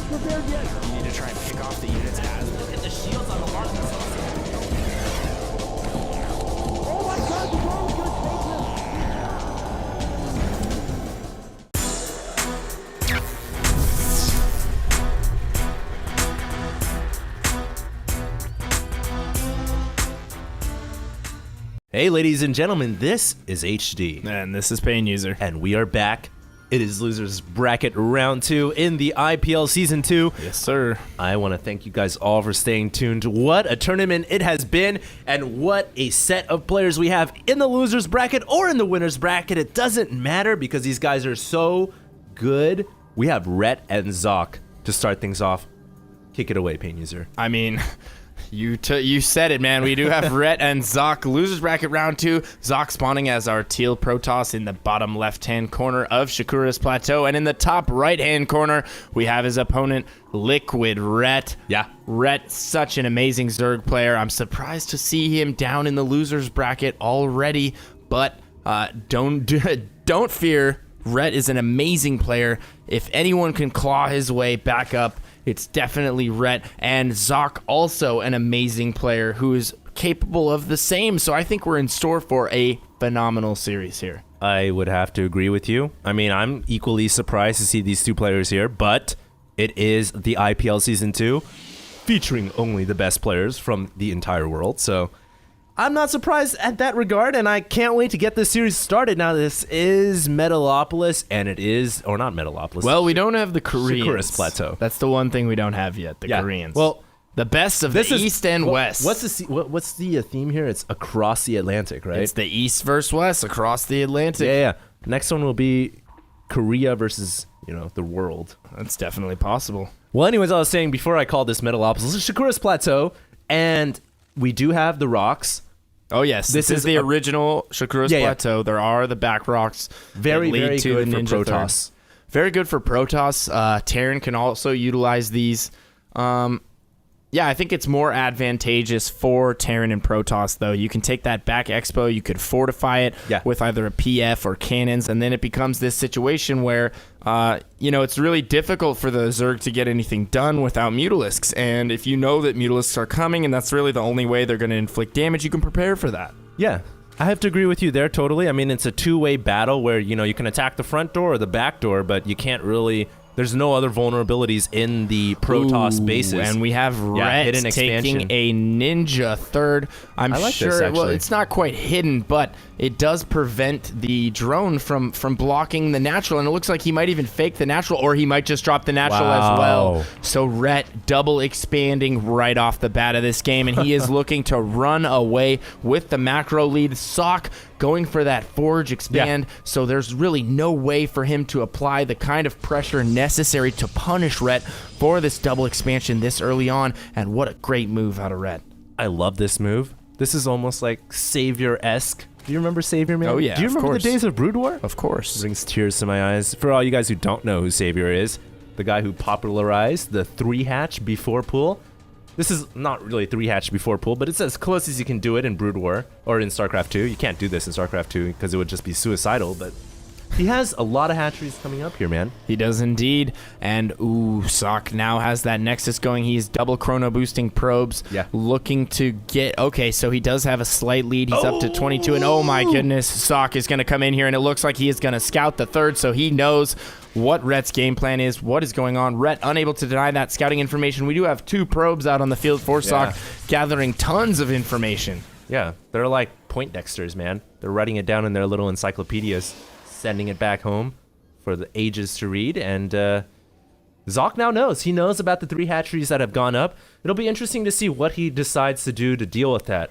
prepared yet. You need to try and pick off the units as. Look at the shields on the mark. Oh my god, the drone's gonna take Hey ladies and gentlemen, this is HD. And this is Paying User. And we are back. It is Losers Bracket Round 2 in the IPL Season 2. Yes, sir. I want to thank you guys all for staying tuned. What a tournament it has been, and what a set of players we have in the Losers Bracket or in the Winners Bracket. It doesn't matter because these guys are so good. We have Rhett and Socke to start things off. Kick it away, Pain User. I mean, you said it, man. We do have Rhett and Socke. Losers Bracket Round 2. Socke spawning as our teal Protoss in the bottom left-hand corner of Shakura's Plateau. And in the top right-hand corner, we have his opponent, Liquid Rhett. Yeah. Rhett, such an amazing Zerg player. I'm surprised to see him down in the Losers Bracket already. But don't fear. Rhett is an amazing player. If anyone can claw his way back up, it's definitely Rhett. And Socke, also an amazing player who is capable of the same. So I think we're in store for a phenomenal series here. I would have to agree with you. I mean, I'm equally surprised to see these two players here, but it is the IPL Season 2, featuring only the best players from the entire world. So I'm not surprised at that regard, and I can't wait to get this series started. Now, this is Metalopolis, and it is, or not Metalopolis. Well, we don't have the Koreans. Shakura's Plateau. That's the one thing we don't have yet, the Koreans. Well, the best of the East and West. What's the theme here? It's across the Atlantic, right? It's the East versus West across the Atlantic. Yeah. Next one will be Korea versus, the world. That's definitely possible. Well, anyways, I was saying before I called this Metalopolis, this is Shakura's Plateau, and we do have the rocks. Oh, yes. This is the original Shakura's Plateau. Yeah. There are the back rocks. Very good for Protoss. Very good for Protoss. Terran can also utilize these. I think it's more advantageous for Terran and Protoss, though. You can take that back expo, you could fortify it with either a PF or cannons, and then it becomes this situation where, it's really difficult for the Zerg to get anything done without Mutalisks. And if you know that Mutalisks are coming, and that's really the only way they're going to inflict damage, you can prepare for that. Yeah. I have to agree with you there totally. I mean, it's a two-way battle where, you can attack the front door or the back door, but you can't really... There's no other vulnerabilities in the Protoss bases. And we have Rhett taking a ninja third. I'm like sure, this, well, it's not quite hidden, but it does prevent the drone from blocking the natural. And it looks like he might even fake the natural, or he might just drop the natural as well. So Rhett double expanding right off the bat of this game, and he is looking to run away with the macro lead. Socke going for that forge expand, so there's really no way for him to apply the kind of pressure necessary to punish Rhett for this double expansion this early on, and what a great move out of Rhett. I love this move. This is almost like Savior-esque. Do you remember Savior, man? Oh, yeah, Do you remember the days of Brood War? Of course. Brings tears to my eyes. For all you guys who don't know who Savior is, the guy who popularized the 3-hatch before pool. This is not really 3-hatch before pool, but it's as close as you can do it in Brood War or in StarCraft 2. You can't do this in StarCraft 2 because it would just be suicidal, but he has a lot of hatcheries coming up here, man. He does indeed. And, Socke now has that Nexus going. He's double chrono boosting probes. Yeah. Looking to get... Okay, so he does have a slight lead. He's up to 22. And, oh, my goodness, Socke is going to come in here, and it looks like he is going to scout the third, so he knows what Rhett's game plan is, what is going on. Rhett unable to deny that scouting information. We do have 2 probes out on the field for Socke, gathering tons of information. Yeah, they're like Poindexters, man. They're writing it down in their little encyclopedias, sending it back home for the ages to read. And Socke now knows. He knows about the 3 hatcheries that have gone up. It'll be interesting to see what he decides to do to deal with that.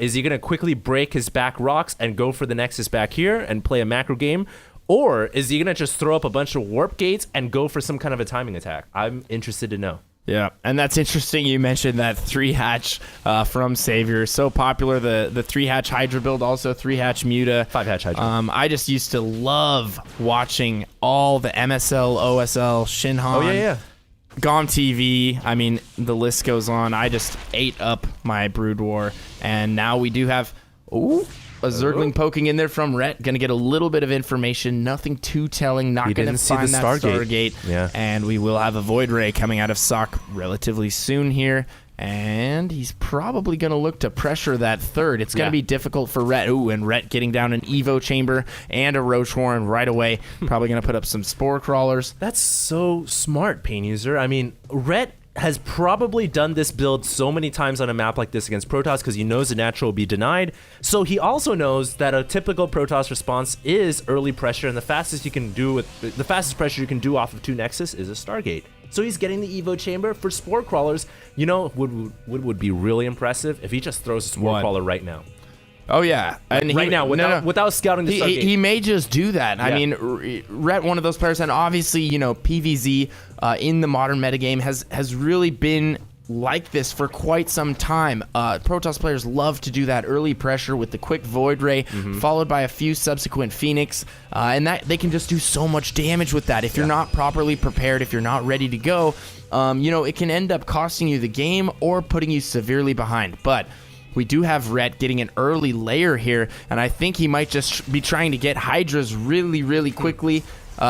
Is he going to quickly break his back rocks and go for the Nexus back here and play a macro game? Or is he going to just throw up a bunch of warp gates and go for some kind of a timing attack? I'm interested to know. Yeah, and that's interesting you mentioned that 3-hatch from Savior. So popular, the 3-hatch Hydra build, also 3-hatch Muta. 5-hatch Hydra. I just used to love watching all the MSL, OSL, Shinhan. Oh, yeah. GOM TV, I mean, the list goes on. I just ate up my Brood War, and now we do have... Ooh, a Zergling poking in there from Rhett. Going to get a little bit of information. Nothing too telling. Not going to find that Stargate. Yeah. And we will have a Void Ray coming out of Socke relatively soon here. And he's probably going to look to pressure that third. It's going to be difficult for Rhett. Ooh, and Rhett getting down an Evo Chamber and a Roach Warren right away. Probably going to put up some Spore Crawlers. That's so smart, Pain User. I mean, Rhett has probably done this build so many times on a map like this against Protoss because he knows the natural will be denied. So he also knows that a typical Protoss response is early pressure, and the fastest pressure you can do off of 2 Nexus is a Stargate. So he's getting the Evo Chamber for Spore Crawlers. You know, would be really impressive if he just throws a Spore Crawler right now. Oh, yeah. And right now, without scouting the Stargate. He may just do that. Yeah. I mean, Rhett, one of those players, and obviously, you know, PvZ in the modern metagame has really been like this for quite some time. Protoss players love to do that early pressure with the quick Void Ray, followed by a few subsequent Phoenix, and that they can just do so much damage with that. If you're not properly prepared, if you're not ready to go, you know, it can end up costing you the game or putting you severely behind. But we do have Rhett getting an early layer here, and I think he might just be trying to get Hydras really, really quickly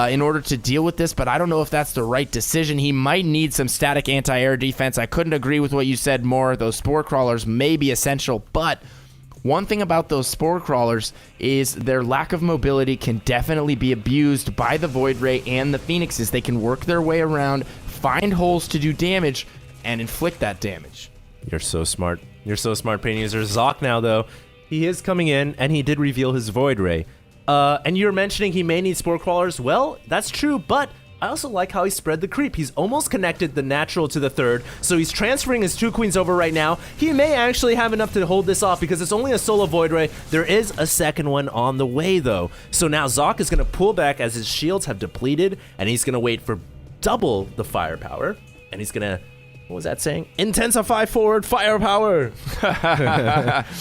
in order to deal with this, but I don't know if that's the right decision. He might need some static anti-air defense. I couldn't agree with what you said more. Those Spore Crawlers may be essential, but one thing about those Spore Crawlers is their lack of mobility can definitely be abused by the Void Ray and the Phoenixes. They can work their way around, find holes to do damage, and inflict that damage. You're so smart. You're so smart, Pain User. Socke now, though, he is coming in, and he did reveal his Void Ray. And you were mentioning he may need Spore Crawlers. Well, that's true, but I also like how he spread the creep. He's almost connected the natural to the third, so he's transferring his 2 queens over right now. He may actually have enough to hold this off because it's only a solo Void Ray. There is a second one on the way, though. So now Socke is going to pull back as his shields have depleted, and he's going to wait for double the firepower, and he's going to... What was that saying? Intensify forward firepower.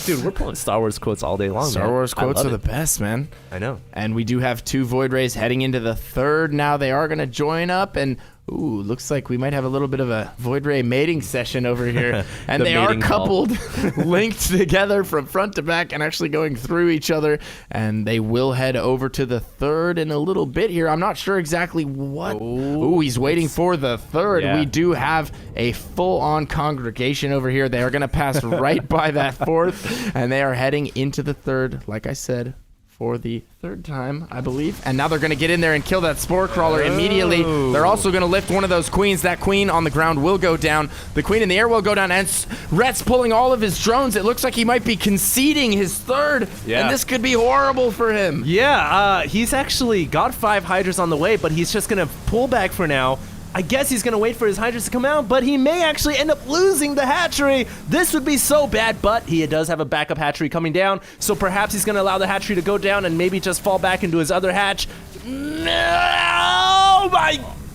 Dude, we're pulling Star Wars quotes all day long. Star Wars quotes are the best, man. I know. And we do have 2 Void Rays heading into the third. Now they are going to join up, and ooh, looks like we might have a little bit of a Void Ray mating session over here. And they are coupled, linked together from front to back and actually going through each other. And they will head over to the third in a little bit here. I'm not sure exactly what. Ooh, he's waiting for the third. Yeah. We do have a full-on congregation over here. They are going to pass right by that fourth, and they are heading into the third, like I said, for the third time, I believe. And now they're going to get in there and kill that Spore Crawler immediately. They're also going to lift one of those queens. That queen on the ground will go down. The queen in the air will go down. And Rhett's pulling all of his drones. It looks like he might be conceding his third. Yeah. And this could be horrible for him. Yeah, he's actually got 5 Hydras on the way, but he's just going to pull back for now. I guess he's going to wait for his Hydras to come out, but he may actually end up losing the hatchery. This would be so bad, but he does have a backup hatchery coming down, so perhaps he's going to allow the hatchery to go down and maybe just fall back into his other hatch. No!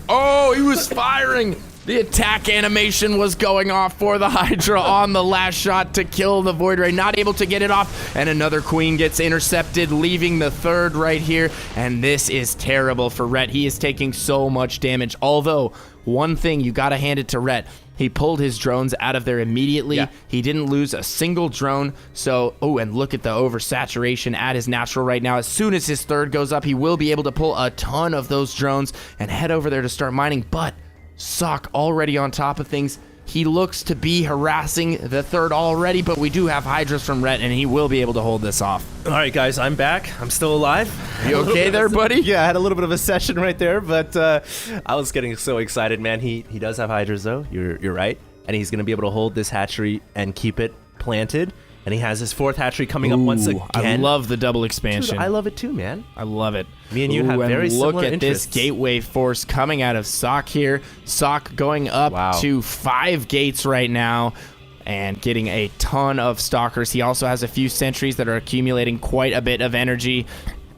Oh, he was firing. The attack animation was going off for the Hydra on the last shot to kill the Void Ray. Not able to get it off, and another queen gets intercepted, leaving the third right here. And this is terrible for Rhett. He is taking so much damage. Although, one thing, you got to hand it to Rhett. He pulled his drones out of there immediately. Yeah. He didn't lose a single drone. So, oh, and look at the oversaturation at his natural right now. As soon as his third goes up, he will be able to pull a ton of those drones and head over there to start mining. But Socke already on top of things. He looks to be harassing the third already, but we do have Hydras from Rhett, and he will be able to hold this off. All right, guys, I'm back. I'm still alive. You okay there, buddy? Yeah, I had a little bit of a session right there, but I was getting so excited, man. He does have Hydras, though. You're right. And he's going to be able to hold this hatchery and keep it planted. And he has his 4th hatchery coming up once again. I love the double expansion. Dude, I love it too, man. I love it. Me and you have very similar look at interests. this gateway force coming out of Socke here. Socke going up to 5 gates right now and getting a ton of stalkers. He also has a few sentries that are accumulating quite a bit of energy.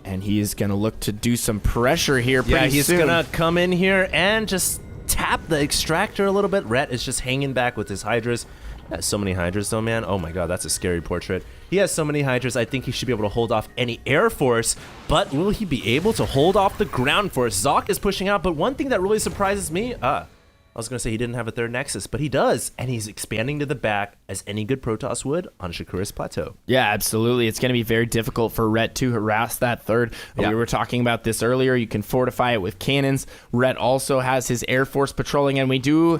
And he is going to look to do some pressure here pretty soon. Yeah, he's going to come in here and just tap the extractor a little bit. Rhett is just hanging back with his Hydras. Has so many Hydras though, man. Oh my god, that's a scary portrait. He has so many Hydras, I think he should be able to hold off any air force, but will he be able to hold off the ground force? Socke is pushing out, but one thing that really surprises me, I was going to say he didn't have a third Nexus, but he does, and he's expanding to the back as any good Protoss would on Shakura's Plateau. Yeah, absolutely. It's going to be very difficult for Rhett to harass that third. Yeah. We were talking about this earlier. You can fortify it with cannons. Rhett also has his Air Force patrolling, and we do...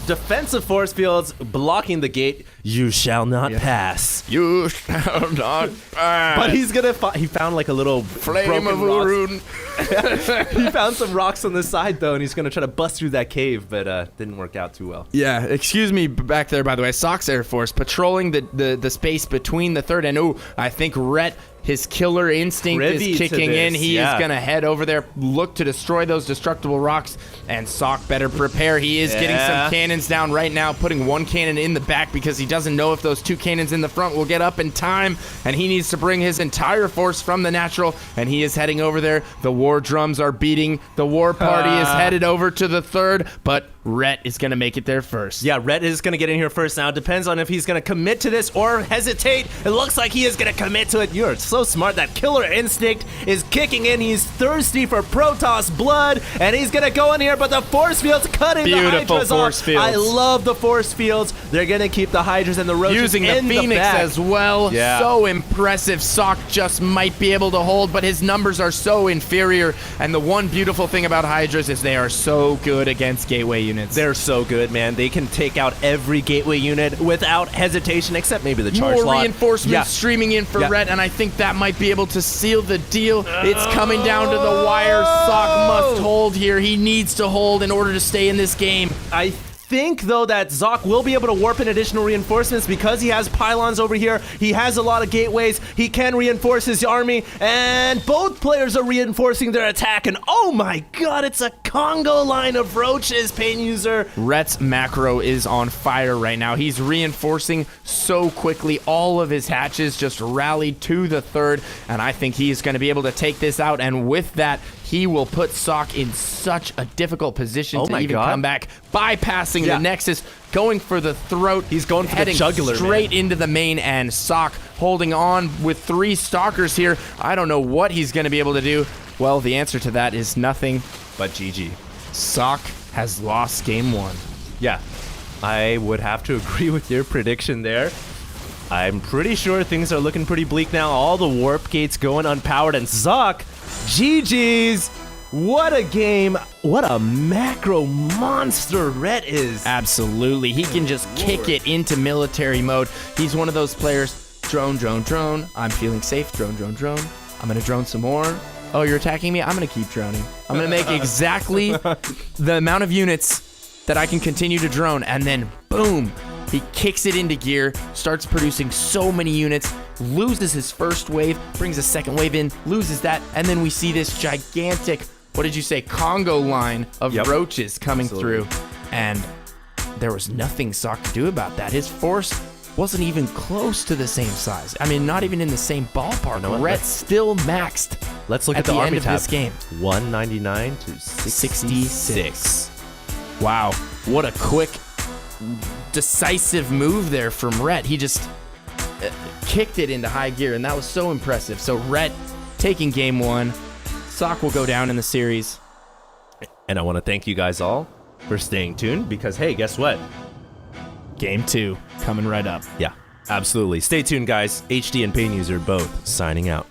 Defensive force fields blocking the gate. You shall not pass. You shall not pass. But he's gonna. He found like a little Flame of broken Urun. rocks. He found some rocks on the side though, and he's gonna try to bust through that cave, but didn't work out too well. Yeah, excuse me back there, by the way. Socke's Air Force patrolling the space between the third, and I think Rhett, his killer instinct Privy is to kicking in. this, He yeah. is going to head over there, look to destroy those destructible rocks, and Socke better prepare. He is getting some cannons down right now, putting one cannon in the back because he doesn't know if those two cannons in the front will get up in time, and he needs to bring his entire force from the natural, and he is heading over there. The war drums are beating. The war party is headed over to the third, but Rhett is going to make it there first. Yeah, Rhett is going to get in here first now. It depends on if he's going to commit to this or hesitate. It looks like he is going to commit to it. You're so smart. That killer instinct is kicking in. He's thirsty for Protoss blood, and he's going to go in here, but the force field's cutting Beautiful the Hydras force off. fields. I love the force fields. They're going to keep the Hydras and the Roaches Using the in Phoenix back. as well. Yeah. So impressive. Socke just might be able to hold, but his numbers are so inferior. And the one beautiful thing about Hydras is they are so good against gateway units. They're so good, man. They can take out every gateway unit without hesitation, except maybe the charge more lot. reinforcements streaming in for Rhett, and I think that might be able to seal the deal. It's coming down to the wire. Socke must hold here. He needs to hold in order to stay in this game. I think, though, that Socke will be able to warp in additional reinforcements because he has pylons over here. He has a lot of gateways. He can reinforce his army, and both players are reinforcing their attack, and oh my god, it's a Congo line of roaches, Pain User. Rhett's macro is on fire right now. He's reinforcing so quickly. All of his hatches just rallied to the third, and I think he's going to be able to take this out, and with that, he will put Socke in such a difficult position to even come back, bypassing the Nexus, going for the throat. He's going for the jugular, straight into the main, and Socke holding on with 3 stalkers here. I don't know what he's going to be able to do. Well, the answer to that is nothing But GG. Socke has lost game 1. Yeah, I would have to agree with your prediction there. I'm pretty sure things are looking pretty bleak now. All the warp gates going unpowered, and Socke, GG's. What a game. What a macro monster Rhett is. Absolutely. He can just kick it into military mode. He's one of those players. Drone, drone, drone. I'm feeling safe. Drone, drone, drone. I'm going to drone some more. Oh, you're attacking me? I'm going to keep droning. I'm going to make exactly the amount of units that I can continue to drone. And then, boom, he kicks it into gear, starts producing so many units, loses his first wave, brings a second wave in, loses that, and then we see this gigantic, what did you say, Congo line of roaches coming through. And there was nothing Socke could do about that. His force wasn't even close to the same size. I mean, not even in the same ballpark. Rhett still maxed. Let's look at the the end army of tab. this game. 199 to 66. Wow, what a quick, decisive move there from Rhett. He just kicked it into high gear, and that was so impressive. So Rhett taking game 1. Socke will go down in the series. And I want to thank you guys all for staying tuned because, hey, guess what? Game 2 coming right up. Yeah, absolutely. Stay tuned, guys. HD and Pain User both signing out.